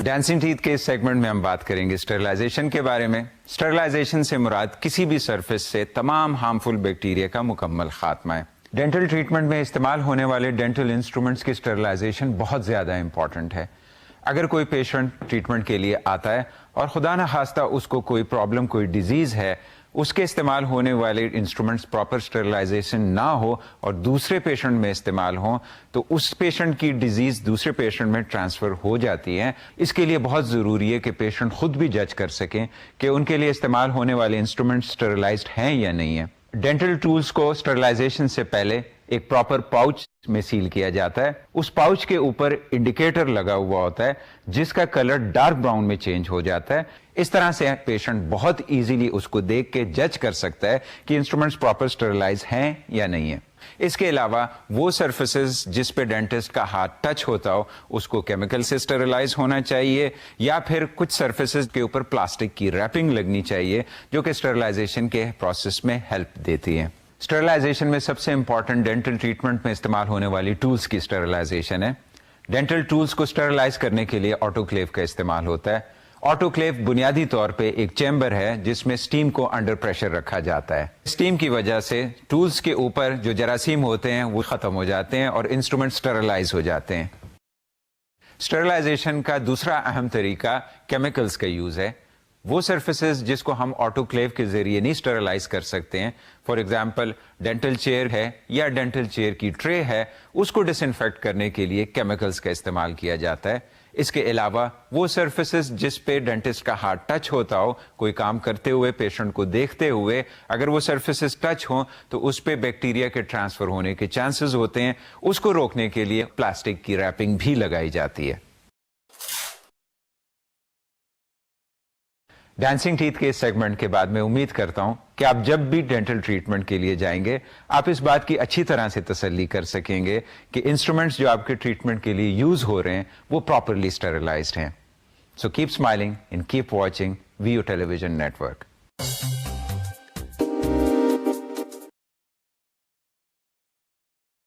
Dancing teeth کے اس segment میں ہم بات کریں گے اسٹرلائزیشن کے بارے میں. اسٹرلائزیشن سے مراد کسی بھی سرفیس سے تمام ہارمفل بیکٹیریا کا مکمل خاتمہ ہے. ڈینٹل ٹریٹمنٹ میں استعمال ہونے والے ڈینٹل انسٹرومنٹس کی اسٹرلائزیشن بہت زیادہ امپورٹنٹ ہے. اگر کوئی پیشنٹ ٹریٹمنٹ کے لیے آتا ہے اور خدا نخواستہ اس کو کوئی پرابلم، کوئی ڈیزیز ہے، اس کے استعمال ہونے والے انسٹرومنٹس پراپر اسٹرلائزیشن نہ ہو اور دوسرے پیشنٹ میں استعمال ہوں تو اس پیشنٹ کی ڈیزیز دوسرے پیشنٹ میں ٹرانسفر ہو جاتی ہے. اس کے لیے بہت ضروری ہے کہ پیشنٹ خود بھی جج کر سکیں کہ ان کے لیے استعمال ہونے والے انسٹرومنٹس اسٹرلائزڈ ہیں یا نہیں ہیں. ڈینٹل ٹولز کو اسٹرلائزیشن سے پہلے ایک پراپر پاؤچ میں سیل کیا جاتا ہے. اس پاؤچ کے اوپر انڈیکیٹر لگا ہوا ہوتا ہے جس کا کلر ڈارک براؤن میں چینج ہو جاتا ہے. اس طرح سے پیشنٹ بہت ایزیلی اس کو دیکھ کے جج کر سکتا ہے کہ انسٹرومنٹس پراپر اسٹرلائز ہیں یا نہیں ہیں. اس کے علاوہ وہ سرفیسز جس پہ ڈینٹسٹ کا ہاتھ ٹچ ہوتا ہو اس کو کیمیکل سے اسٹرلائز ہونا چاہیے، یا پھر کچھ سرفیسز کے اوپر پلاسٹک کی ریپنگ لگنی چاہیے جو کہ اسٹرلائزیشن کے پروسیس میں ہیلپ دیتی ہے. اسٹرلائزیشن میں سب سے امپورٹنٹ ڈینٹل ٹریٹمنٹ میں استعمال ہونے والی ٹولز کی اسٹرلائزیشن ہے. ڈینٹل ٹولز کو اسٹرلائز کرنے کے لیے آٹوکلیو کا استعمال ہوتا ہے. آٹوکلیو بنیادی طور پہ ایک چیمبر ہے جس میں اسٹیم کو انڈر پریشر رکھا جاتا ہے. اسٹیم کی وجہ سے ٹولز کے اوپر جو جراثیم ہوتے ہیں وہ ختم ہو جاتے ہیں اور انسٹرومنٹ اسٹرلائز ہو جاتے ہیں. اسٹرلائزیشن کا دوسرا اہم طریقہ کیمیکلز کا یوز ہے. وہ سرفیسز جس کو ہم آٹوکلیو کے ذریعے نہیں اسٹرلائز کر سکتے ہیں، فار ایگزامپل ڈینٹل چیئر ہے یا ڈینٹل چیئر کی ٹرے ہے، اس کو ڈس انفیکٹ کرنے کے لیے کیمیکلز کا استعمال کیا جاتا ہے. اس کے علاوہ وہ سرفیسز جس پہ ڈینٹسٹ کا ہاتھ ٹچ ہوتا ہو، کوئی کام کرتے ہوئے پیشنٹ کو دیکھتے ہوئے اگر وہ سرفیسز ٹچ ہوں تو اس پہ بیکٹیریا کے ٹرانسفر ہونے کے چانسز ہوتے ہیں. اس کو روکنے کے لیے پلاسٹک کی ریپنگ بھی لگائی جاتی ہے. ڈانسنگ ٹیتھ کے اس سیگمنٹ کے بعد میں امید کرتا ہوں کہ آپ جب بھی ڈینٹل ٹریٹمنٹ کے لیے جائیں گے آپ اس بات کی اچھی طرح سے تسلی کر سکیں گے کہ انسٹرومنٹس جو آپ کے ٹریٹمنٹ کے لیے یوز ہو رہے ہیں وہ پراپرلی اسٹرلائزڈ ہیں. So keep smiling and keep watching view television network.